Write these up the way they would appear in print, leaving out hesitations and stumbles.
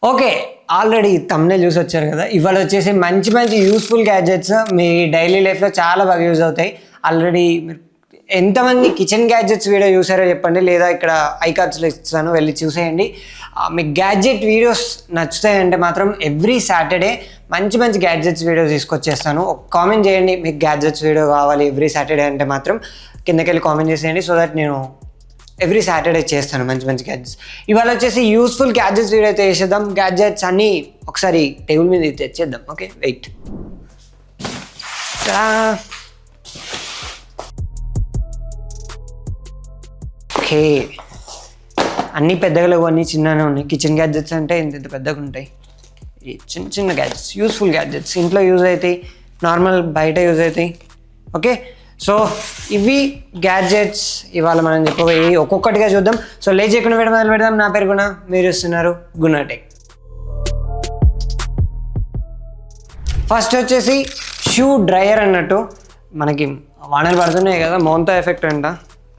Okay, already thumbnail చూసి వచ్చారు కదా. ఇవాళ వచ్చేసి మంచి మంచి యూస్ఫుల్ గ్యాడ్జెట్స్ మీ డైలీ లైఫ్లో చాలా బాగా యూజ్ అవుతాయి. ఆల్రెడీ మీరు ఎంతమంది కిచెన్ గ్యాడ్జెట్స్ వీడియో చూసారో చెప్పండి, లేదా ఇక్కడ ఐకార్డ్స్లో ఇస్తాను, వెళ్ళి చూసేయండి. మీకు గ్యాడ్జెట్ వీడియోస్ నచ్చుతాయంటే మాత్రం ఎవ్రీ సాటర్డే మంచి మంచి గ్యాడ్జెట్స్ వీడియోస్ తీసుకొచ్చేస్తాను. ఒక కామెంట్ చేయండి, మీకు గ్యాడ్జెట్స్ వీడియో కావాలి ఎవ్రీ సాటర్డే అంటే మాత్రం కిందకెళ్ళి కామెంట్ చేసేయండి. సో దట్ నేను ఎవ్రీ సాటర్డే చేస్తాను మంచి మంచి గ్యాడ్జెట్స్. ఇవాళ వచ్చేసి యూస్ఫుల్ గ్యాడ్జెట్స్ వీడియో అయితే చేసేద్దాం. గ్యాడ్జెట్స్ అన్నీ ఒకసారి టేబుల్ మీద తెచ్చేద్దాం. Okay, wait. ఓకే, అన్నీ పెద్దగా లేవు, అన్నీ చిన్నగానే ఉన్నాయి. కిచెన్ గ్యాడ్జెట్స్ అంటే ఇంత పెద్దగా ఉంటాయి. ఈ చిన్న చిన్న గ్యాడ్జెట్స్, యూస్ఫుల్ గ్యాడ్జెట్స్, ఇంట్లో యూజ్ అవుతాయి, నార్మల్ బయట యూజ్ అవుతాయి. ఓకే, సో ఇవి గ్యాడ్జెట్స్ ఇవాళ మనం చెప్పబోయి ఒక్కొక్కటిగా చూద్దాం. సో లేట్ చేయకుండా వీడియో మొదలు పెడదాం. నా పేరు గుణ, మీరు చూస్తున్నారు గుణ టెక్. ఫస్ట్ వచ్చేసి షూ డ్రయర్ అన్నట్టు. మనకి వానలు పడుతున్నాయి కదా, మౌంతా ఎఫెక్ట్ అంట,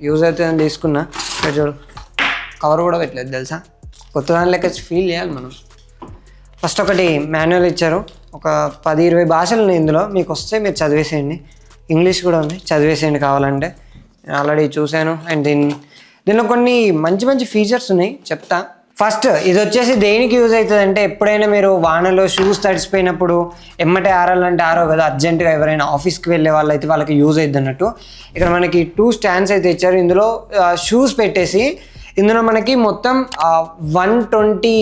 యూజ్ అవుతుందని తీసుకున్నా. ఇక్కడ చూడు, కవర్ కూడా పెట్టలేదు తెలుసా, కొత్త దాని లెక్క ఫీల్ చేయాలి మనం. ఫస్ట్ ఒకటి మాన్యువల్ ఇచ్చారు, ఒక 10-20 భాషలు ఉన్నాయి ఇందులో. మీకు వస్తే మీరు చదివేసేయండి, ఇంగ్లీష్ కూడా ఉంది, చదివేసేయండి కావాలంటే. నేను ఆల్రెడీ చూశాను. అండ్ దీనిలో కొన్ని మంచి మంచి ఫీచర్స్ ఉన్నాయి, చెప్తా. ఫస్ట్ ఇది వచ్చేసి దేనికి యూజ్ అవుతుంది అంటే, ఎప్పుడైనా మీరు వానలో షూస్ తడిసిపోయినప్పుడు ఎమ్మటే ఆరాలంటే ఆరో కదా, అర్జెంటుగా ఎవరైనా ఆఫీస్కి వెళ్ళే వాళ్ళు అయితే వాళ్ళకి యూజ్ అవుతుంది అన్నట్టు. ఇక్కడ మనకి 2 స్టాండ్స్ అయితే ఇచ్చారు. ఇందులో షూస్ పెట్టేసి ఇందులో మనకి మొత్తం 120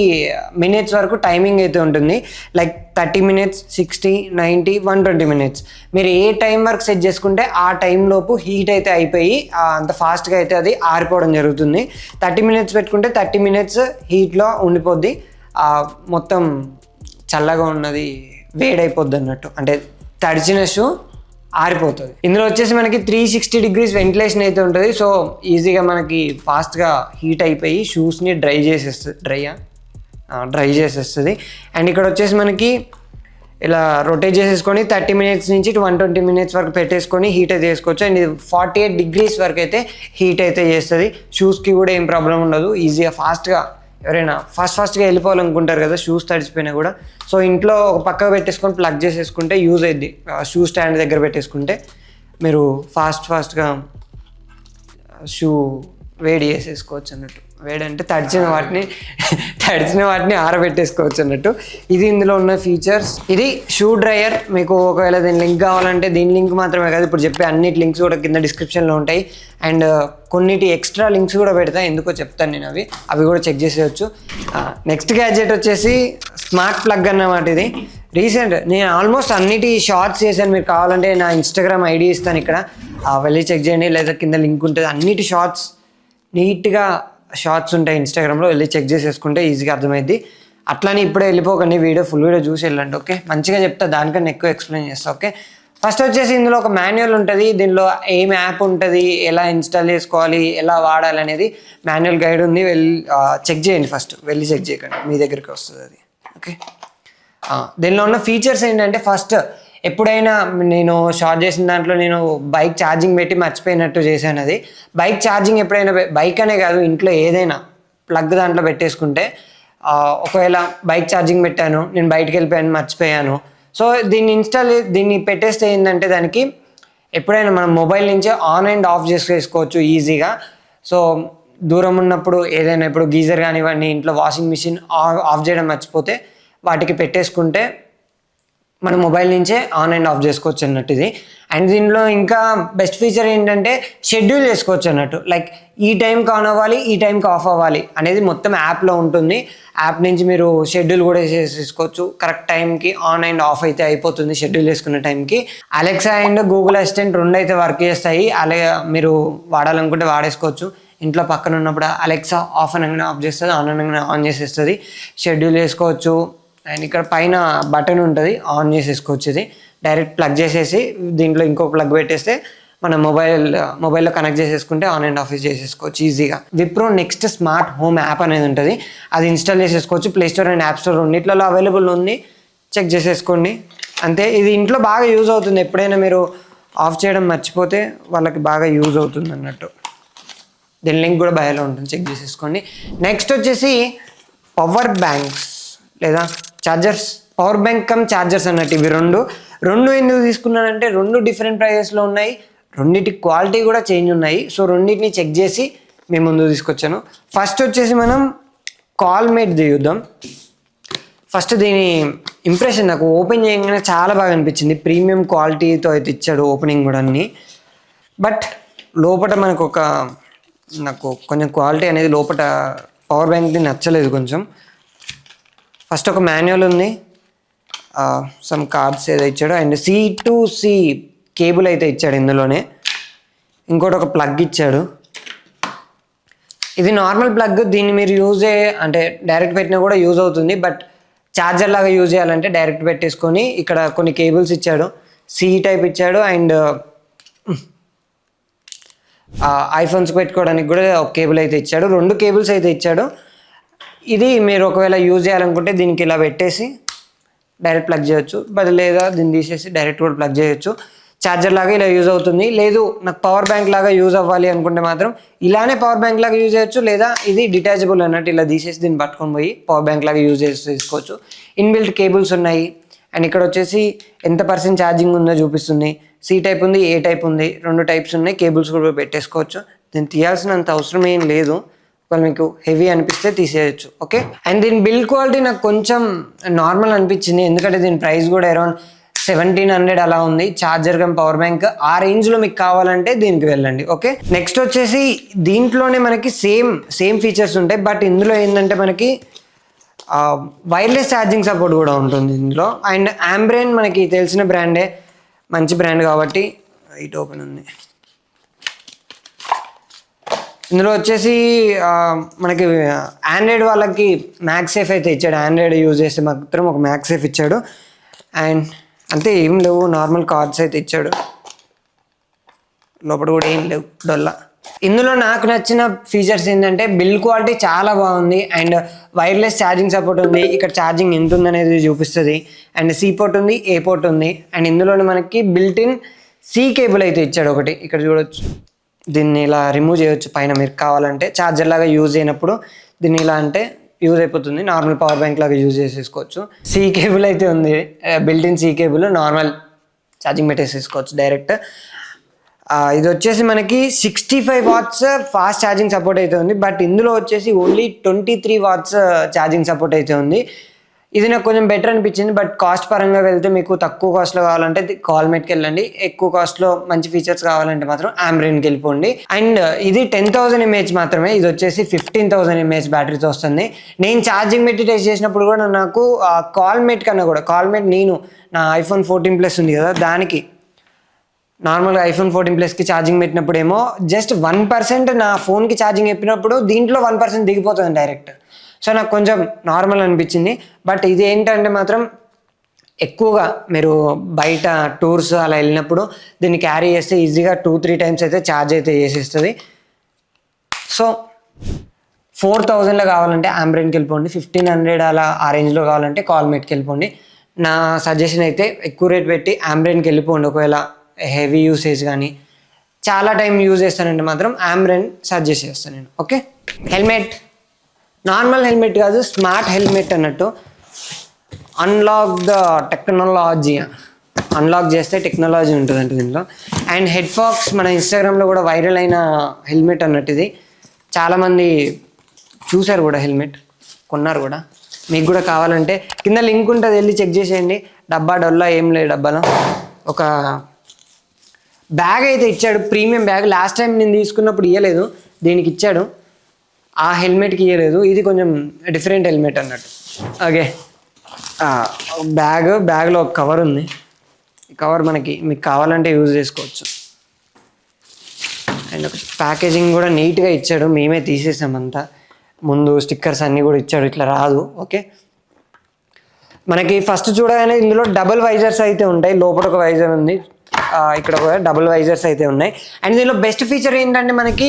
మినిట్స్ వరకు టైమింగ్ అయితే ఉంటుంది. Like 30 minutes, 60, 90, 120 minutes. మీరు ఏ టైం వరకు సెట్ చేసుకుంటే ఆ టైంలోపు హీట్ అయితే అయిపోయి అంత ఫాస్ట్గా అయితే అది ఆరిపోవడం జరుగుతుంది. 30 మినిట్స్ పెట్టుకుంటే 30 మినిట్స్ హీట్లో ఉండిపోద్ది, మొత్తం చల్లగా ఉన్నది వేడైపోద్ది అన్నట్టు, అంటే తడిచిన షూ ఆరిపోతుంది. ఇందులో వచ్చేసి మనకి 360 డిగ్రీస్ వెంటిలేషన్ అయితే ఉంటుంది. సో ఈజీగా మనకి ఫాస్ట్గా హీట్ అయిపోయి షూస్ని డ్రై చేసేస్తుంది. అండ్ ఇక్కడ వచ్చేసి మనకి ఇలా రొటేట్ చేసేసుకొని 30 మినిట్స్ నుంచి 120 మినిట్స్ వరకు పెట్టేసుకొని హీట్ అయితే చేసుకోవచ్చు. అండ్ ఇది 48 డిగ్రీస్ వరకు అయితే హీట్ అయితే చేస్తుంది. షూస్కి కూడా ఏం ప్రాబ్లం ఉండదు, ఈజీగా ఫాస్ట్గా ఎవరైనా ఫాస్ట్గా వెళ్ళిపోవాలనుకుంటారు కదా షూస్ తడిచిపోయినా కూడా. సో ఇంట్లో ఒక పక్కకు పెట్టేసుకొని ప్లగ్ చేసేసుకుంటే యూజ్ అయ్యిద్ది. షూ స్టాండ్ దగ్గర పెట్టేసుకుంటే మీరు ఫాస్ట్గా షూ వేడి చేసేసుకోవచ్చు అన్నట్టు. వేడి అంటే తడిచిన వాటిని ఆరబెట్టేసుకోవచ్చు అన్నట్టు. ఇది ఇందులో ఉన్న ఫీచర్స్. ఇది షూ డ్రయర్. మీకు ఒకవేళ దీని లింక్ కావాలంటే, దీని లింక్ మాత్రమే కాదు, ఇప్పుడు చెప్పే అన్నిటి లింక్స్ కూడా కింద డిస్క్రిప్షన్లో ఉంటాయి. అండ్ కొన్నిటి ఎక్స్ట్రా లింక్స్ కూడా పెడతా, ఎందుకో చెప్తాను నేను, అవి కూడా చెక్ చేసేయచ్చు. నెక్స్ట్ గ్యాడ్జెట్ వచ్చేసి స్మార్ట్ ప్లగ్ అన్నమాట. ఇది రీసెంట్ నేను ఆల్మోస్ట్ అన్నిటి షార్ట్స్ చేశాను. మీరు కావాలంటే నా ఇన్స్టాగ్రామ్ ఐడి ఇస్తాను, ఇక్కడ వెళ్ళి చెక్ చేయండి, లేదా కింద లింక్ ఉంటుంది. అన్నిటి షార్ట్స్ నీట్గా షార్ట్స్ ఉంటాయి ఇన్స్టాగ్రామ్లో, వెళ్ళి చెక్ చేసేసుకుంటే ఈజీగా అర్థమైద్ది. అట్లానే ఇప్పుడే వెళ్ళిపోకండి, ఫుల్ వీడియో చూసి వెళ్ళండి. ఓకే, మంచిగా చెప్తా, దానికన్నా ఎక్కువ ఎక్స్ప్లెయిన్ చేస్తా. ఓకే, ఫస్ట్ వచ్చేసి ఇందులో ఒక మాన్యువల్ ఉంటుంది. దీనిలో ఏం యాప్ ఉంటుంది, ఎలా ఇన్స్టాల్ చేసుకోవాలి, ఎలా వాడాలి అనేది మాన్యువల్ గైడ్ ఉంది. వెళ్ళి చెక్ చేయండి, ఫస్ట్ వెళ్ళి చెక్ చేయకండి, మీ దగ్గరికి వస్తుంది అది. ఓకే, దీనిలో ఉన్న ఫీచర్స్ ఏంటంటే, ఫస్ట్ ఎప్పుడైనా నేను షార్ట్ చేసిన దాంట్లో నేను బైక్ ఛార్జింగ్ పెట్టి మర్చిపోయినట్టు చేశాను. అది బైక్ ఛార్జింగ్ ఎప్పుడైనా, బైక్ అనే కాదు ఇంట్లో ఏదైనా ప్లగ్ దాంట్లో పెట్టేసుకుంటే, ఒకవేళ బైక్ ఛార్జింగ్ పెట్టాను, నేను బయటకు వెళ్ళిపోయాను, మర్చిపోయాను. సో దీన్ని పెట్టేస్తే ఏంటంటే, దానికి ఎప్పుడైనా మనం మొబైల్ నుంచే ఆన్ అండ్ ఆఫ్ చేసుకోవచ్చు ఈజీగా. సో దూరం ఉన్నప్పుడు ఏదైనా, ఇప్పుడు గీజర్ కానివ్వండి, ఇంట్లో వాషింగ్ మిషన్ ఆఫ్ చేయడం మర్చిపోతే వాటికి పెట్టేసుకుంటే మన మొబైల్ నుంచే ఆన్ అండ్ ఆఫ్ చేసుకోవచ్చు అన్నట్టు ఇది. అండ్ దీనిలో ఇంకా బెస్ట్ ఫీచర్ ఏంటంటే, షెడ్యూల్ చేసుకోవచ్చు అన్నట్టు. లైక్ ఈ టైంకి ఆన్ అవ్వాలి, ఈ టైంకి ఆఫ్ అవ్వాలి అనేది మొత్తం యాప్లో ఉంటుంది. యాప్ నుంచి మీరు షెడ్యూల్ కూడా చేసుకోవచ్చు. కరెక్ట్ టైంకి ఆన్ అండ్ ఆఫ్ అయితే అయిపోతుంది షెడ్యూల్ చేసుకున్న టైంకి. అలెక్సా అండ్ గూగుల్ అసిస్టెంట్ 2 అయితే వర్క్ చేస్తాయి. అలాగే మీరు వాడాలనుకుంటే వాడేసుకోవచ్చు. ఇంట్లో పక్కన ఉన్నప్పుడు అలెక్సా ఆఫ్ అనగానే ఆఫ్ చేస్తుంది, ఆన్ అనగానే ఆన్ చేసేస్తుంది. షెడ్యూల్ చేసుకోవచ్చు. అండ్ ఇక్కడ పైన బటన్ ఉంటుంది, ఆన్ చేసేసుకోవచ్చు. ఇది డైరెక్ట్ ప్లగ్ చేసేసి దీంట్లో ఇంకో ప్లగ్ పెట్టేస్తే మన మొబైల్లో కనెక్ట్ చేసేసుకుంటే ఆన్ అండ్ ఆఫ్ చేసేసుకోవచ్చు ఈజీగా. Wipro next smart home app అనేది ఉంటుంది, అది ఇన్స్టాల్ చేసేసుకోవచ్చు. Play store and app store రెండిట్లలో అవైలబుల్ ఉంది, చెక్ చేసేసుకోండి అంతే. ఇది ఇంట్లో బాగా యూజ్ అవుతుంది, ఎప్పుడైనా మీరు ఆఫ్ చేయడం మర్చిపోతే వాళ్ళకి బాగా యూజ్ అవుతుంది అన్నట్టు. దీని లింక్ కూడా బయోలో ఉంటుంది, చెక్ చేసేసుకోండి. నెక్స్ట్ వచ్చేసి పవర్ బ్యాంక్స్. లేదా chargers, power bank come chargers అన్నట్టు ఇవి రెండు ఎందుకు తీసుకున్నానంటే రెండు డిఫరెంట్ ప్రైజెస్లో ఉన్నాయి, రెండింటి క్వాలిటీ కూడా చేంజ్ ఉన్నాయి. సో రెండింటిని చెక్ చేసి మేము ముందు తీసుకొచ్చాను. ఫస్ట్ వచ్చేసి మనం కాల్మేట్ది చూద్దాం. ఫస్ట్ దీని ఇంప్రెషన్ నాకు ఓపెన్ చేయగానే చాలా బాగా అనిపించింది. ప్రీమియం క్వాలిటీతో అయితే ఇచ్చాడు ఓపెనింగ్ కూడా అన్ని. బట్ లోపల నాకు కొంచెం క్వాలిటీ అనేది లోపల పవర్ బ్యాంక్ది నచ్చలేదు కొంచెం. ఫస్ట్ ఒక మాన్యువల్ ఉంది, సమ్ కార్డ్స్ ఏదో ఇచ్చాడు, అండ్ C2C కేబుల్ అయితే ఇచ్చాడు ఇందులోనే. ఇంకోటి ఒక ప్లగ్ ఇచ్చాడు. ఇది నార్మల్ ప్లగ్, దీన్ని మీరు అంటే డైరెక్ట్ పెట్టినా కూడా యూజ్ అవుతుంది. బట్ ఛార్జర్ లాగా యూజ్ చేయాలంటే డైరెక్ట్ పెట్టేసుకొని ఇక్కడ కొన్ని కేబుల్స్ ఇచ్చాడు. C టైప్ ఇచ్చాడు, అండ్ ఐఫోన్స్కి పెట్టుకోవడానికి కూడా ఒక కేబుల్ అయితే ఇచ్చాడు. రెండు కేబుల్స్ అయితే ఇచ్చాడు. ఇది మీరు ఒకవేళ యూజ్ చేయాలనుకుంటే దీనికి ఇలా పెట్టేసి డైరెక్ట్ ప్లగ్ చేయొచ్చు, బట్ లేదా దీన్ని తీసేసి డైరెక్ట్ కూడా ప్లగ్ చేయొచ్చు. ఛార్జర్ లాగా ఇలా యూజ్ అవుతుంది. లేదు నాకు పవర్ బ్యాంక్ లాగా యూజ్ అవ్వాలి అనుకుంటే మాత్రం ఇలానే పవర్ బ్యాంక్ లాగా యూజ్ చేయొచ్చు, లేదా ఇది డిటాచబుల్ అన్నట్టు ఇలా తీసేసి దీన్ని పట్టుకొని పోయి పవర్ బ్యాంక్ లాగా యూజ్ చేసి తీసుకోవచ్చు. ఇన్బిల్ట్ కేబుల్స్ ఉన్నాయి, అండ్ ఇక్కడ వచ్చేసి ఎంత % ఛార్జింగ్ ఉందో చూపిస్తుంది. C టైప్ ఉంది, A టైప్ ఉంది, రెండు టైప్స్ ఉన్నాయి. కేబుల్స్ కూడా పెట్టేసుకోవచ్చు. దీన్ని తీయాల్సినంత అవసరం ఏం లేదు, ఒకవేళ మీకు హెవీ అనిపిస్తే తీసేయచ్చు. ఓకే, అండ్ దీని బిల్డ్ క్వాలిటీ నాకు కొంచెం నార్మల్ అనిపించింది, ఎందుకంటే దీని ప్రైస్ కూడా అరౌండ్ 1700 అలా ఉంది. ఛార్జర్ కమ్ పవర్ బ్యాంక్ ఆ రేంజ్లో మీకు కావాలంటే దీనికి వెళ్ళండి. ఓకే, నెక్స్ట్ వచ్చేసి దీంట్లోనే మనకి సేమ్ ఫీచర్స్ ఉంటాయి, బట్ ఇందులో ఏంటంటే మనకి వైర్లెస్ ఛార్జింగ్ సపోర్ట్ కూడా ఉంటుంది ఇందులో. అండ్ ఆంబ్రెన్ మనకి తెలిసిన బ్రాండే, మంచి బ్రాండ్ కాబట్టి. ఇట్ ఓపెన్ ఉంది. ఇందులో వచ్చేసి మనకి ఆండ్రాయిడ్ వాళ్ళకి మ్యాక్సేఫ్ అయితే ఇచ్చాడు. ఆండ్రాయిడ్ యూజ్ చేస్తే మాత్రం ఒక మ్యాక్సేఫ్ ఇచ్చాడు. అండ్ అంతే, ఏం లేవు, నార్మల్ కార్డ్స్ అయితే ఇచ్చాడు. లోపల కూడా ఏం లేవు డొల్లా. ఇందులో నాకు నచ్చిన ఫీచర్స్ ఏంటంటే బిల్డ్ క్వాలిటీ చాలా బాగుంది, అండ్ వైర్లెస్ ఛార్జింగ్ సపోర్ట్ ఉంది. ఇక్కడ ఛార్జింగ్ ఎంత ఉందనేది చూపిస్తుంది, అండ్ C పోర్ట్ ఉంది, A పోర్ట్ ఉంది, అండ్ ఇందులోనే మనకి బిల్ట్ ఇన్ C కేబుల్ అయితే ఇచ్చాడు ఒకటి. ఇక్కడ చూడొచ్చు, దీన్ని ఇలా రిమూవ్ చేయొచ్చు పైన మీరు కావాలంటే. ఛార్జర్ లాగా యూజ్ అయినప్పుడు దీన్ని ఇలా అంటే యూజ్ అయిపోతుంది, నార్మల్ పవర్ బ్యాంక్ లాగా యూజ్ చేసేసుకోవచ్చు. C కేబుల్ అయితే ఉంది, built in C cable, normal charging పెట్టేసేసుకోవచ్చు డైరెక్ట్. ఇది వచ్చేసి మనకి 65 వాట్స్ ఫాస్ట్ ఛార్జింగ్ సపోర్ట్ అయితే ఉంది, బట్ ఇందులో వచ్చేసి ఓన్లీ 23 వాట్స్ ఛార్జింగ్ సపోర్ట్ అయితే ఉంది. ఇది నాకు కొంచెం బెటర్ అనిపించింది. బట్ కాస్ట్ పరంగా వెళ్తే మీకు తక్కువ కాస్ట్లో కావాలంటే కాల్మేట్కి వెళ్ళండి, ఎక్కువ కాస్ట్లో మంచి ఫీచర్స్ కావాలంటే మాత్రం ఆంబ్రెన్కి వెళ్ళిపోండి. అండ్ ఇది 10,000 mAh మాత్రమే, ఇది వచ్చేసి 15,000 mAh బ్యాటరీతో వస్తుంది. నేను ఛార్జింగ్ పెట్టి టెస్ట్ చేసినప్పుడు కూడా నాకు కాల్మేట్ కన్నా కూడా, కాల్మేట్ నేను నా iPhone 14 Plus ఉంది కదా, దానికి నార్మల్గా iPhone 14 Plusకి ఛార్జింగ్ పెట్టినప్పుడు ఏమో జస్ట్ 1% నా ఫోన్కి ఛార్జింగ్ చెప్పినప్పుడు దీంట్లో 1% దిగిపోతుంది డైరెక్ట్. సో నాకు కొంచెం నార్మల్ అనిపించింది. బట్ ఇది ఏంటంటే మాత్రం ఎక్కువగా మీరు బయట టూర్స్ అలా వెళ్ళినప్పుడు దీన్ని క్యారీ చేస్తే ఈజీగా 2-3 టైమ్స్ అయితే ఛార్జ్ అయితే చేసేస్తుంది. సో 4,000లో కావాలంటే ఆంబ్రెన్కి వెళ్ళిపోండి, 1,500 అలా ఆ రేంజ్లో కావాలంటే కాల్మేట్కి వెళ్ళిపోండి. నా సజెషన్ అయితే ఎక్కువ రేట్ పెట్టి ఆంబ్రెన్కి వెళ్ళిపోండి. ఒకవేళ హెవీ యూసేజ్ కానీ చాలా టైం యూజ్ చేస్తానంటే మాత్రం ఆంబ్రెన్ సజెస్ట్ చేస్తాను నేను. ఓకే, హెల్మెట్ నార్మల్ హెల్మెట్ కాదు, స్మార్ట్ హెల్మెట్ అన్నట్టు. అన్లాక్ ద టెక్నాలజీ, అన్లాక్ చేస్తే టెక్నాలజీ ఉంటుందంట దీంట్లో. అండ్ హెడ్ ఫాక్స్ మన ఇన్స్టాగ్రామ్లో కూడా వైరల్ అయిన హెల్మెట్ అన్నట్టు ఇది. చాలామంది చూశారు కూడా, హెల్మెట్ కొన్నారు కూడా. మీకు కూడా కావాలంటే కింద లింక్ ఉంటుంది, వెళ్ళి చెక్ చేసేయండి. డబ్బా డొల్లా ఏం లేదు డబ్బాలో. ఒక బ్యాగ్ అయితే ఇచ్చాడు, ప్రీమియం బ్యాగ్. లాస్ట్ టైం నేను తీసుకున్నప్పుడు ఇవ్వలేదు, దీనికి ఇచ్చాడు. ఆ హెల్మెట్కి ఇవ్వలేదు, ఇది కొంచెం డిఫరెంట్ హెల్మెట్ అన్నట్టు. ఓకే, బ్యాగ్లో ఒక కవర్ ఉంది. ఈ కవర్ మీకు కావాలంటే యూజ్ చేసుకోవచ్చు. అండ్ ఒక ప్యాకేజింగ్ కూడా నీట్గా ఇచ్చాడు, మేమే తీసేసామంతా. ముందు స్టిక్కర్స్ అన్నీ కూడా ఇచ్చాడు, ఇట్లా రాదు. ఓకే, మనకి ఫస్ట్ చూడగానే ఇందులో డబుల్ వైజర్స్ అయితే ఉంటాయి. లోపల ఒక వైజర్ ఉంది, ఇక్కడ ఒక డబుల్ వైజర్స్ అయితే ఉన్నాయి. అండ్ దీనిలో బెస్ట్ ఫీచర్ ఏంటంటే మనకి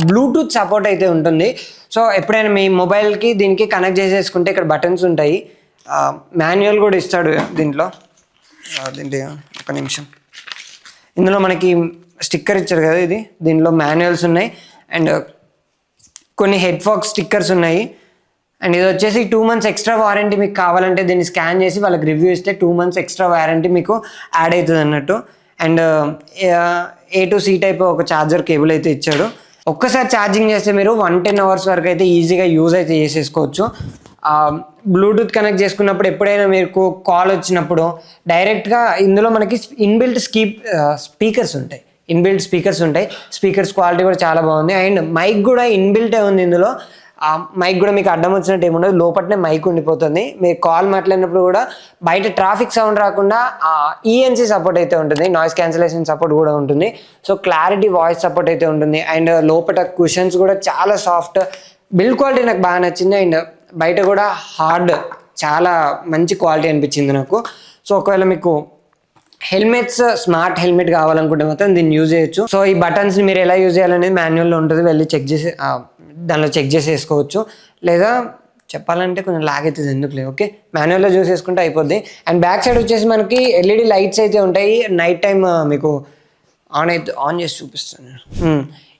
బ్లూటూత్ సపోర్ట్ అయితే ఉంటుంది. సో ఎప్పుడైనా మీ మొబైల్కి దీనికి కనెక్ట్ చేసేసుకుంటే ఇక్కడ బటన్స్ ఉంటాయి. మాన్యువల్ కూడా ఇస్తాడు దీంట్లో. ఒక నిమిషం, ఇందులో మనకి స్టిక్కర్ ఇచ్చారు కదా, దీనిలో మాన్యువల్స్ ఉన్నాయి, అండ్ కొన్ని హెడ్ ఫాక్స్ స్టిక్కర్స్ ఉన్నాయి. అండ్ ఇది వచ్చేసి 2 months ఎక్స్ట్రా వారంటీ మీకు కావాలంటే దీన్ని స్కాన్ చేసి వాళ్ళకి రివ్యూ ఇస్తే 2 months ఎక్స్ట్రా వారంటీ మీకు యాడ్ అవుతుంది అన్నట్టు. And A to C type ఒక ఛార్జర్ కేబుల్ అయితే ఇచ్చాడు. ఒక్కసారి ఛార్జింగ్ చేస్తే మీరు 110 hours వరకు అయితే ఈజీగా యూజ్ అయితే చేసేసుకోవచ్చు. బ్లూటూత్ కనెక్ట్ చేసుకున్నప్పుడు ఎప్పుడైనా మీకు కాల్ వచ్చినప్పుడు డైరెక్ట్గా ఇందులో మనకి ఇన్బిల్ట్ స్పీకర్స్ ఉంటాయి. స్పీకర్స్ క్వాలిటీ కూడా చాలా బాగుంది. అండ్ మైక్ కూడా ఇన్బిల్టే ఉంది ఇందులో. మైక్ కూడా మీకు అడ్డం వచ్చినట్టు ఏముండదు, లోపలనే మైక్ ఉండిపోతుంది. మీరు కాల్ మాట్లాడినప్పుడు కూడా బయట ట్రాఫిక్ సౌండ్ రాకుండా ENC సపోర్ట్ అయితే ఉంటుంది, నాయిస్ క్యాన్సిలేషన్ సపోర్ట్ కూడా ఉంటుంది. సో క్లారిటీ వాయిస్ సపోర్ట్ అయితే ఉంటుంది. అండ్ లోపల కుషన్స్ కూడా చాలా సాఫ్ట్, బిల్డ్ క్వాలిటీ నాకు బాగా నచ్చింది. అండ్ బయట కూడా హార్డ్, చాలా మంచి క్వాలిటీ అనిపించింది నాకు. సో ఒకవేళ మీకు స్మార్ట్ హెల్మెట్ కావాలనుకుంటే మాత్రం దీన్ని యూజ్ చేయొచ్చు. సో ఈ బటన్స్ని మీరు ఎలా యూజ్ చేయాలనేది మాన్యువల్లో ఉంటుంది, వెళ్ళి దానిలో చెక్ చేసి వేసుకోవచ్చు. లేదా చెప్పాలంటే కొంచెం లాగ్ అవుతుంది, ఎందుకు లేదు. ఓకే, మాన్యువల్లో చూస్ చేసుకుంటే అయిపోద్ది. అండ్ బ్యాక్ సైడ్ వచ్చేసి మనకి LED లైట్స్ అయితే ఉంటాయి. నైట్ టైం మీకు ఆన్ చేసి చూపిస్తాను.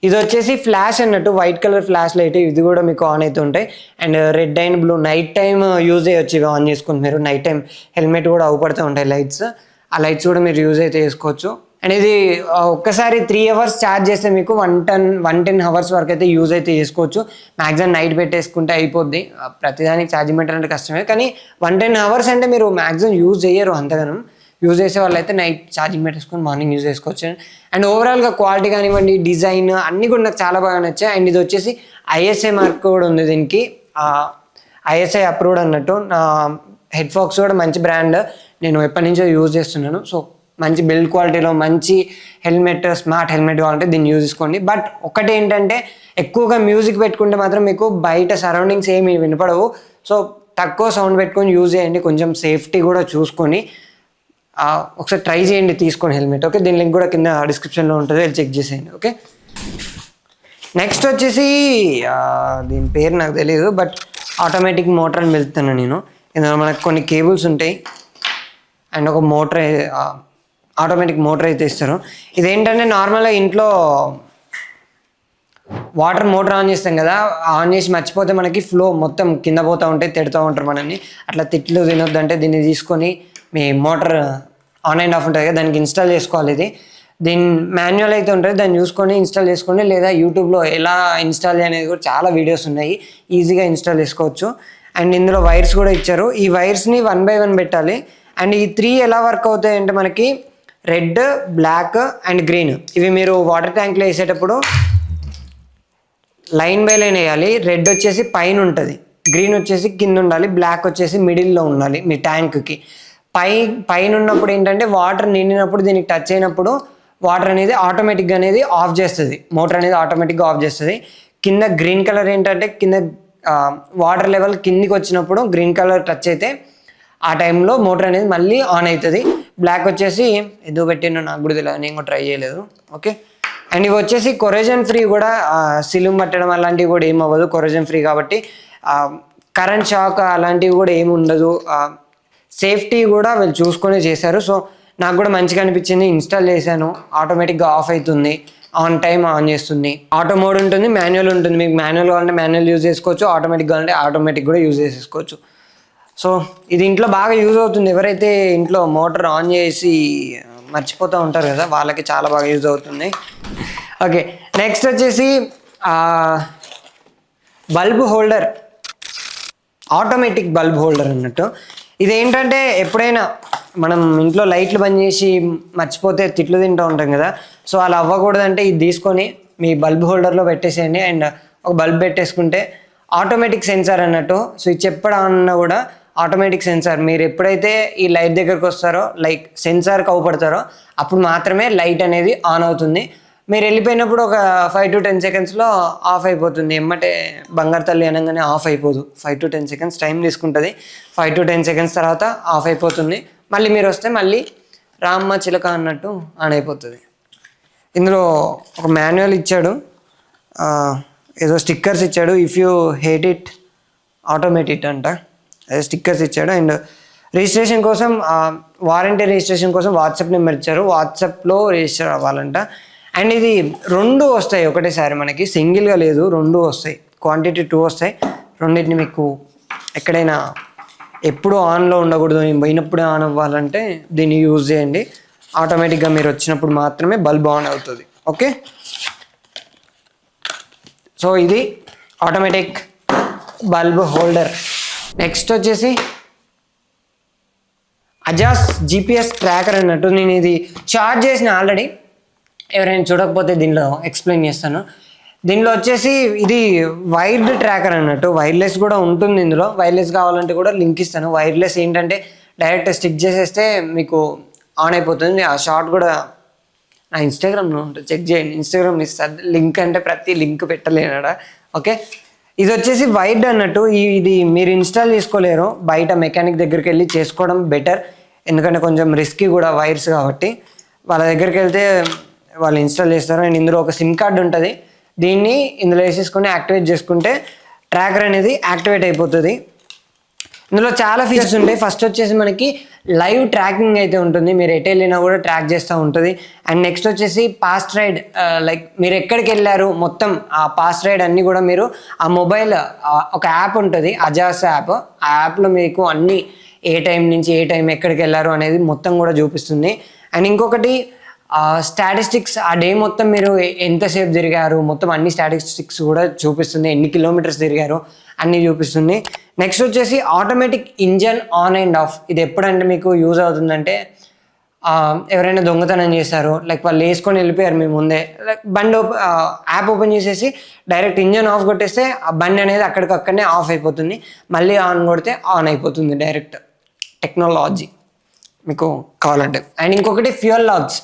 ఇది వచ్చేసి ఫ్లాష్ అన్నట్టు, వైట్ కలర్ ఫ్లాష్ లైట్, ఇది కూడా మీకు ఆన్ అయితే ఉంటాయి. And red and blue night time use చేయొచ్చు ఇవి ఆన్ చేసుకుని. మీరు నైట్ టైం హెల్మెట్ కూడా అవుపడుతూ ఉంటాయి లైట్స్, ఆ లైట్స్ కూడా మీరు యూజ్ అయితే చేసుకోవచ్చు. అండ్ ఇది ఒక్కసారి 3 hours ఛార్జ్ చేస్తే మీకు 110 hours వరకు అయితే యూజ్ అయితే చేసుకోవచ్చు. మ్యాక్సిమం నైట్ పెట్టేసుకుంటే అయిపోద్ది. ప్రతిదానికి ఛార్జింగ్ పెట్టాలంటే కష్టమే, కానీ 110 hours అంటే మీరు మ్యాక్సిమం యూజ్ చేయరు అంతగానం. యూజ్ చేసే వాళ్ళు అయితే నైట్ ఛార్జింగ్ పెట్టేసుకొని మార్నింగ్ యూజ్ చేసుకోవచ్చు. అండ్ ఓవరాల్గా క్వాలిటీ కానివ్వండి, డిజైన్ అన్నీ కూడా నాకు చాలా బాగా నచ్చాయి. అండ్ ఇది వచ్చేసి ISI మార్క్ కూడా ఉంది దీనికి, ISI అప్రూవ్డ్ అన్నట్టు. నా హెడ్ ఫాక్స్ కూడా మంచి బ్రాండ్, నేను ఎప్పటి నుంచో యూజ్ చేస్తున్నాను. సో మంచి బిల్డ్ క్వాలిటీలో మంచి హెల్మెట్, స్మార్ట్ హెల్మెట్ కావాలంటే దీన్ని యూజ్ చేసుకోండి. బట్ ఒకటి ఏంటంటే ఎక్కువగా మ్యూజిక్ పెట్టుకుంటే మాత్రం మీకు బయట సరౌండింగ్స్ ఏమి వినపడవు. సో తక్కువ సౌండ్ పెట్టుకొని యూజ్ చేయండి, కొంచెం సేఫ్టీ కూడా చూసుకొని. ఒకసారి ట్రై చేయండి తీసుకొని హెల్మెట్. ఓకే, దీని లింక్ కూడా కింద డిస్క్రిప్షన్లో ఉంటుంది, వెళ్ళి చెక్ చేసేయండి. ఓకే, నెక్స్ట్ వచ్చేసి దీని పేరు నాకు తెలియదు, బట్ ఆటోమేటిక్ మోటార్ అని వెళ్తాను నేను. ఇందులో మనకు కొన్ని కేబుల్స్ ఉంటాయి అండ్ ఒక మోటార్, ఆటోమేటిక్ మోటార్ అయితే ఇస్తారు. ఇదేంటంటే నార్మల్గా ఇంట్లో వాటర్ మోటార్ ఆన్ చేస్తాం కదా, ఆన్ చేసి మర్చిపోతే మనకి ఫ్లో మొత్తం కింద పోతూ ఉంటాయి, తిడుతూ ఉంటారు మనల్ని. అట్లా తిట్లు తినొద్దంటే దీన్ని తీసుకొని మీ మోటార్ ఆన్ అండ్ ఆఫ్ ఉంటుంది కదా, దానికి ఇన్స్టాల్ చేసుకోవాలి. దీని మాన్యువల్ అయితే ఉంటుంది, దాన్ని చూసుకొని ఇన్స్టాల్ చేసుకోండి. లేదా యూట్యూబ్లో ఎలా ఇన్స్టాల్ అనేది కూడా చాలా వీడియోస్ ఉన్నాయి, ఈజీగా ఇన్స్టాల్ చేసుకోవచ్చు. అండ్ ఇందులో వైర్స్ కూడా ఇచ్చారు. ఈ వైర్స్ని 1 by 1 పెట్టాలి. అండ్ ఈ 3 ఎలా వర్క్ అవుతాయి అంటే మనకి రెడ్, బ్లాక్ అండ్ గ్రీన్, ఇవి మీరు వాటర్ ట్యాంక్లో వేసేటప్పుడు లైన్ బై లైన్ వేయాలి. రెడ్ వచ్చేసి పైన ఉంటుంది, గ్రీన్ వచ్చేసి కింద ఉండాలి, బ్లాక్ వచ్చేసి మిడిల్లో ఉండాలి మీ ట్యాంక్కి. పైన ఉన్నప్పుడు ఏంటంటే వాటర్ నిండినప్పుడు దీనికి టచ్ అయినప్పుడు వాటర్ అనేది ఆటోమేటిక్గా అనేది ఆఫ్ చేస్తుంది, మోటార్ అనేది ఆటోమేటిక్గా ఆఫ్ చేస్తుంది. కింద గ్రీన్ కలర్ ఏంటంటే కింద వాటర్ లెవెల్ కిందికి వచ్చినప్పుడు గ్రీన్ కలర్ టచ్ అయితే ఆ టైంలో మోటార్ అనేది మళ్ళీ ఆన్ అవుతుంది. బ్లాక్ వచ్చేసి ఏదో పెట్టిన నాకు కూడా తెలియదు, నేను కూడా ట్రై చేయలేదు. ఓకే, అండ్ ఇవి వచ్చేసి కొరోజన్ ఫ్రీ కూడా, సిలుం పట్టడం అలాంటివి కూడా ఏమి అవ్వదు, కొరోజన్ ఫ్రీ కాబట్టి. కరెంట్ షాక్ అలాంటివి కూడా ఏమి ఉండదు, సేఫ్టీ కూడా వీళ్ళు చూసుకొని చేశారు. సో నాకు కూడా మంచిగా అనిపించింది. ఇన్స్టాల్ చేశాను, ఆటోమేటిక్గా ఆఫ్ అవుతుంది, ఆన్ టైం ఆన్ చేస్తుంది. ఆటో మోడ్ ఉంటుంది, మాన్యువల్ ఉంటుంది. మీకు మాన్యువల్ కావాలంటే మాన్యువల్ యూజ్ చేసుకోవచ్చు, ఆటోమేటిక్ కావాలంటే ఆటోమేటిక్ కూడా యూజ్ చేసుకోవచ్చు. సో ఇది ఇంట్లో బాగా యూజ్ అవుతుంది. ఎవరైతే ఇంట్లో మోటార్ ఆన్ చేసి మర్చిపోతూ ఉంటారు కదా, వాళ్ళకి చాలా బాగా యూజ్ అవుతుంది. ఓకే, నెక్స్ట్ వచ్చేసి bulb holder, automatic bulb holder అన్నట్టు. ఇదేంటంటే ఎప్పుడైనా మనం ఇంట్లో లైట్లు బంద్ చేసి మర్చిపోతే తిట్లు తింటూ ఉంటాం కదా, సో అలా అవ్వకూడదంటే ఇది తీసుకొని మీ బల్బ్ హోల్డర్లో పెట్టేసేయండి. అండ్ ఒక బల్బ్ పెట్టేసుకుంటే ఆటోమేటిక్ సెన్సార్ అన్నట్టు, స్విచ్ ఎప్పుడు ఆన్ అన్నా కూడా ఆటోమేటిక్ సెన్సార్. మీరు ఎప్పుడైతే ఈ లైట్ దగ్గరకు వస్తారో, లైక్ సెన్సార్కి అవుపడతారో, అప్పుడు మాత్రమే లైట్ అనేది ఆన్ అవుతుంది. మీరు వెళ్ళిపోయినప్పుడు ఒక 5 to 10 secondsలో ఆఫ్ అయిపోతుంది. ఎమ్మటే బంగారు తల్లి అనగానే ఆఫ్ అయిపోదు, 5 to 10 seconds టైం తీసుకుంటుంది. 5 to 10 seconds తర్వాత ఆఫ్ అయిపోతుంది. మళ్ళీ మీరు వస్తే మళ్ళీ రామ్మ చిలక అన్నట్టు ఆన్ అయిపోతుంది. ఇందులో ఒక మాన్యువల్ ఇచ్చాడు, ఏదో స్టిక్కర్స్ ఇచ్చాడు. If you hate it automate it అంట, అదే స్టిక్కర్స్ ఇచ్చాడు. అండ్ రిజిస్ట్రేషన్ కోసం, వారంటీ రిజిస్ట్రేషన్ కోసం వాట్సాప్ నెంబర్ ఇచ్చారు, వాట్సాప్లో రిజిస్టర్ అవ్వాలంట. అండ్ ఇది 2 వస్తాయి ఒకటేసారి, మనకి సింగిల్గా లేదు, 2 వస్తాయి, క్వాంటిటీ 2 వస్తాయి. రెండింటిని మీకు ఎక్కడైనా ఎప్పుడు ఆన్లో ఉండకూడదు, నేను పోయినప్పుడే ఆన్ అవ్వాలంటే దీన్ని యూజ్ చేయండి. ఆటోమేటిక్గా మీరు వచ్చినప్పుడు మాత్రమే బల్బ్ ఆన్ అవుతుంది. ఓకే, సో ఇది ఆటోమేటిక్ బల్బ్ హోల్డర్. నెక్స్ట్ వచ్చేసి అజాస్ GPS ట్రాకర్ అన్నట్టు. నేను ఇది చార్జ్ చేసిన ఆల్రెడీ, ఎవరైనా చూడకపోతే దీనిలో ఎక్స్ప్లెయిన్ చేస్తాను. దీనిలో వచ్చేసి ఇది వైర్డ్ ట్రాకర్ అన్నట్టు, వైర్లెస్ కూడా ఉంటుంది ఇందులో. వైర్లెస్ కావాలంటే కూడా లింక్ ఇస్తాను. వైర్లెస్ ఏంటంటే డైరెక్ట్ స్టిక్ చేసేస్తే మీకు ఆన్ అయిపోతుంది. ఆ షార్ట్ కూడా నా ఇన్స్టాగ్రామ్లో ఉంటుంది, చెక్ చేయండి. ఇన్స్టాగ్రామ్ ఇస్తాను లింక్, అంటే ప్రతి లింక్ పెట్టలేనాడా. ఓకే, ఇది వచ్చేసి వైర్డ్ అన్నట్టు. ఇది మీరు ఇన్స్టాల్ చేసుకోలేరు, బయట మెకానిక్ దగ్గరికి వెళ్ళి చేసుకోవడం బెటర్. ఎందుకంటే కొంచెం రిస్కీ కూడా వైర్స్ కాబట్టి. వాళ్ళ దగ్గరికి వెళ్తే వాళ్ళు ఇన్స్టాల్ చేస్తారు. అండ్ ఇందులో ఒక సిమ్ కార్డ్ ఉంటుంది, దీన్ని ఇందులో వేసేసుకొని యాక్టివేట్ చేసుకుంటే ట్రాకర్ అనేది యాక్టివేట్ అయిపోతుంది. ఇందులో చాలా ఫీచర్స్ ఉంటాయి. ఫస్ట్ వచ్చేసి మనకి లైవ్ ట్రాకింగ్ అయితే ఉంటుంది, మీరు ఎటు వెళ్ళినా కూడా ట్రాక్ చేస్తూ ఉంటుంది. అండ్ నెక్స్ట్ వచ్చేసి పాస్ట్ రైడ్, లైక్ మీరు ఎక్కడికి వెళ్ళారు మొత్తం ఆ పాస్ట్ రైడ్ అన్నీ కూడా మీరు ఆ మొబైల్, ఒక యాప్ ఉంటుంది అజాస్ యాప్, ఆ యాప్లో మీకు అన్నీ ఏ టైం నుంచి ఏ టైం ఎక్కడికి వెళ్ళారు అనేది మొత్తం కూడా చూపిస్తుంది. అండ్ ఇంకొకటి స్టాటిస్టిక్స్, ఆ డే మొత్తం మీరు ఎంతసేపు తిరిగారు మొత్తం అన్ని స్టాటిస్టిక్స్ కూడా చూపిస్తుంది, ఎన్ని కిలోమీటర్స్ తిరిగారు అన్నీ చూపిస్తుంది. నెక్స్ట్ వచ్చేసి automatic engine on and of. ఇది ఎప్పుడంటే మీకు యూజ్ అవుతుందంటే ఎవరైనా దొంగతనం చేశారు, లైక్ వాళ్ళు వేసుకొని వెళ్ళిపోయారు మీ ముందే, లైక్ బండి యాప్ ఓపెన్ చేసేసి డైరెక్ట్ ఇంజన్ ఆఫ్ కొట్టేస్తే ఆ బండి అనేది అక్కడికక్కడనే ఆఫ్ అయిపోతుంది, మళ్ళీ ఆన్ కొడితే ఆన్ అయిపోతుంది డైరెక్ట్. టెక్నాలజీ మీకు కావాలంటే. అండ్ ఇంకొకటి ఫ్యూయల్ లాగ్స్,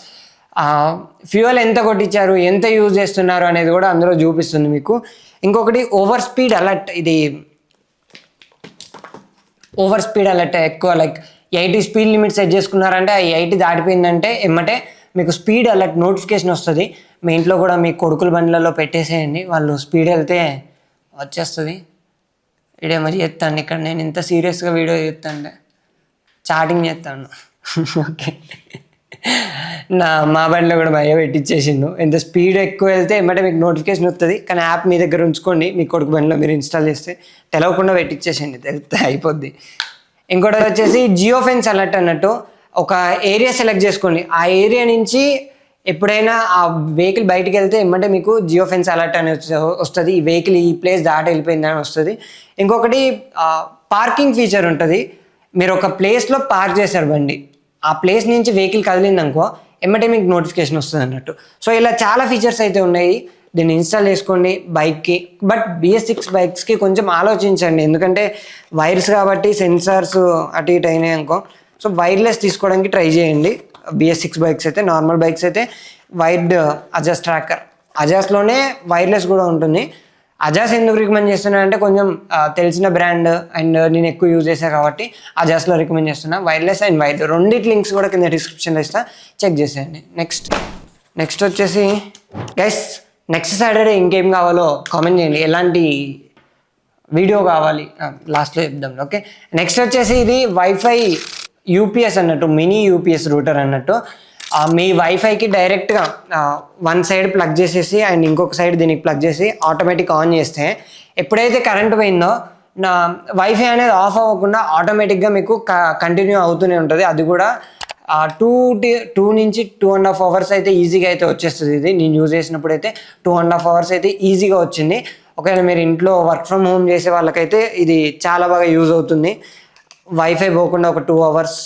ఫ్యూయల్ ఎంత కొట్టించారు, ఎంత యూజ్ చేస్తున్నారు అనేది కూడా అందులో చూపిస్తుంది మీకు. ఇంకొకటి ఓవర్ స్పీడ్ అలర్ట్. ఇది ఓవర్ స్పీడ్ అలర్ట్, ఎక్కువ లైక్ 80 స్పీడ్ లిమిట్ సెట్ చేసుకున్నారంటే ఆ 80 దాటిపోయిందంటే ఎమ్మటే మీకు స్పీడ్ అలర్ట్ నోటిఫికేషన్ వస్తుంది. మీ ఇంట్లో కూడా మీ కొడుకుల బండ్లలో పెట్టేసేయండి, వాళ్ళు స్పీడ్ వెళ్తే వచ్చేస్తుంది. వీడేమో చేస్తాను ఇక్కడ, నేను ఇంత సీరియస్గా వీడియో చేస్తాను, చాటింగ్ చేస్తాను. ఓకే, మా బండిలో కూడా భయ పెట్టించేసిండు, ఎంత స్పీడ్ ఎక్కువ వెళ్తే ఎమ్మటే మీకు నోటిఫికేషన్ వస్తుంది. కానీ యాప్ మీ దగ్గర ఉంచుకోండి, మీ కొడుకు బండిలో మీరు ఇన్స్టాల్ చేస్తే తెలవకుండా పెట్టించేసిండి, తెలిస్తే అయిపోద్ది. ఇంకోటి వచ్చేసి జియో ఫెన్స్ అలర్ట్ అన్నట్టు. ఒక ఏరియా సెలెక్ట్ చేసుకోండి, ఆ ఏరియా నుంచి ఎప్పుడైనా ఆ వెహికల్ బయటికి వెళ్తే ఎమ్మటే మీకు జియో ఫెన్స్ అలర్ట్ అని వస్తుంది, ఈ వెహికల్ ఈ ప్లేస్ దాటి వెళ్ళిపోయిందని వస్తుంది. ఇంకొకటి పార్కింగ్ ఫీచర్ ఉంటుంది. మీరు ఒక ప్లేస్లో పార్క్ చేశారు బండి, ఆ ప్లేస్ నుంచి వెహికల్ కదిలింది అనుకో ఎమ్మటే మీకు నోటిఫికేషన్ వస్తుంది అన్నట్టు. సో ఇలా చాలా ఫీచర్స్ అయితే ఉన్నాయి, దీన్ని ఇన్స్టాల్ చేసుకోండి బైక్కి. బట్ BS6 బైక్స్కి కొంచెం ఆలోచించండి, ఎందుకంటే వైర్స్ కాబట్టి సెన్సార్స్ అటు ఇటు అయినాయి అనుకో. సో వైర్లెస్ తీసుకోవడానికి ట్రై చేయండి. BS6 బైక్స్ అయితే, నార్మల్ బైక్స్ అయితే వైర్డ్ అజాస్ ట్రాకర్, అజాస్లోనే వైర్లెస్ కూడా ఉంటుంది. అజాస్ ఎందుకు రికమెండ్ చేస్తున్నా అంటే కొంచెం తెలిసిన బ్రాండ్ అండ్ నేను ఎక్కువ యూజ్ చేశాను కాబట్టి అజాస్లో రికమెండ్ చేస్తున్నా. వైర్లెస్ అండ్ వైర్డ్ రెండింటి లింక్స్ కూడా కింద డిస్క్రిప్షన్లో ఇస్తా, చెక్ చేసేయండి. నెక్స్ట్ వచ్చేసి గైస్, నెక్స్ట్ సాటర్డే ఇంకేం కావాలో కామెంట్ చేయండి, ఎలాంటి వీడియో కావాలి లాస్ట్లో చెప్దాం. ఓకే, నెక్స్ట్ వచ్చేసి ఇది వైఫై UPS అన్నట్టు, మినీ UPS రూటర్ అన్నట్టు. మీ వైఫైకి డైరెక్ట్గా వన్ సైడ్ ప్లగ్ చేసేసి అండ్ ఇంకొక సైడ్ దీనికి ప్లగ్ చేసి ఆటోమేటిక్ ఆన్ చేస్తే ఎప్పుడైతే కరెంట్ పోయిందో నా వైఫై అనేది ఆఫ్ అవ్వకుండా ఆటోమేటిక్గా మీకు కంటిన్యూ అవుతూనే ఉంటుంది. అది కూడా 2 నుంచి 2.5 అవర్స్ అయితే ఈజీగా అయితే వచ్చేస్తుంది. ఇది నేను యూజ్ చేసినప్పుడు అయితే 2.5 అవర్స్ అయితే ఈజీగా వచ్చింది. ఒకవేళ మీరు ఇంట్లో వర్క్ ఫ్రమ్ హోమ్ చేసే వాళ్ళకైతే ఇది చాలా బాగా యూజ్ అవుతుంది. వైఫై పోకుండా ఒక 2 అవర్స్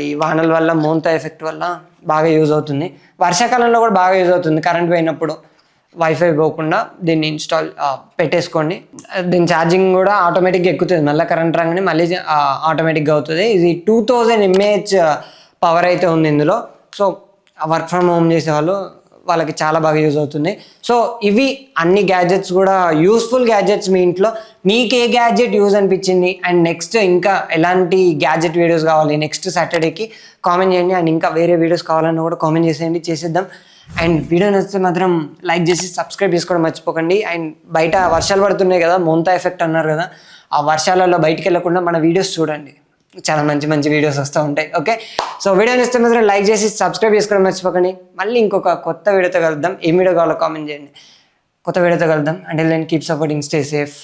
ఈ వానల వల్ల మోంతా ఎఫెక్ట్ వల్ల బాగా యూజ్ అవుతుంది. వర్షాకాలంలో కూడా బాగా యూజ్ అవుతుంది, కరెంట్ పోయినప్పుడు వైఫై పోకుండా దీన్ని ఇన్స్టాల్ పెట్టేసుకోండి. దీని ఛార్జింగ్ కూడా ఆటోమేటిక్గా ఎక్కుతుంది, మళ్ళీ కరెంట్ రాగానే మళ్ళీ ఆటోమేటిక్గా అవుతుంది. ఇది 2000 mAh పవర్ అయితే ఉంది ఇందులో. సో వర్క్ ఫ్రమ్ హోమ్ చేసే వాళ్ళకి చాలా బాగా యూజ్ అవుతుంది. సో ఇవి అన్ని గ్యాడ్జెట్స్ కూడా యూస్ఫుల్ గ్యాడ్జెట్స్. మీ ఇంట్లో మీకు ఏ గ్యాడ్జెట్ యూజ్ అనిపించింది అండ్ నెక్స్ట్ ఇంకా ఎలాంటి గ్యాడ్జెట్ వీడియోస్ కావాలి నెక్స్ట్ సాటర్డేకి కామెంట్ చేయండి. అండ్ ఇంకా వేరే వీడియోస్ కావాలన్నా కూడా కామెంట్ చేసేయండి, చేసేద్దాం. అండ్ వీడియో నచ్చితే మాత్రం లైక్ చేసి సబ్స్క్రైబ్ చేసుకోవడం మర్చిపోకండి. అండ్ బయట వర్షాలు పడుతున్నాయి కదా, మోంతా ఎఫెక్ట్ అన్నారు కదా, ఆ వర్షాలలో బయటికి వెళ్ళకుండా మన వీడియోస్ చూడండి, చాలా మంచి మంచి వీడియోస్ వస్తూ ఉంటాయి. ఓకే, సో వీడియో నచ్చితే మాత్రం లైక్ చేసి సబ్స్క్రైబ్ చేసుకోవడం మర్చిపోకండి. మళ్ళీ ఇంకొక కొత్త వీడియోతో కలుద్దాం. ఏం వీడియో కావాలో కామెంట్ చేయండి, కొత్త వీడియోతో కలుద్దాం. Until then keep supporting, stay safe.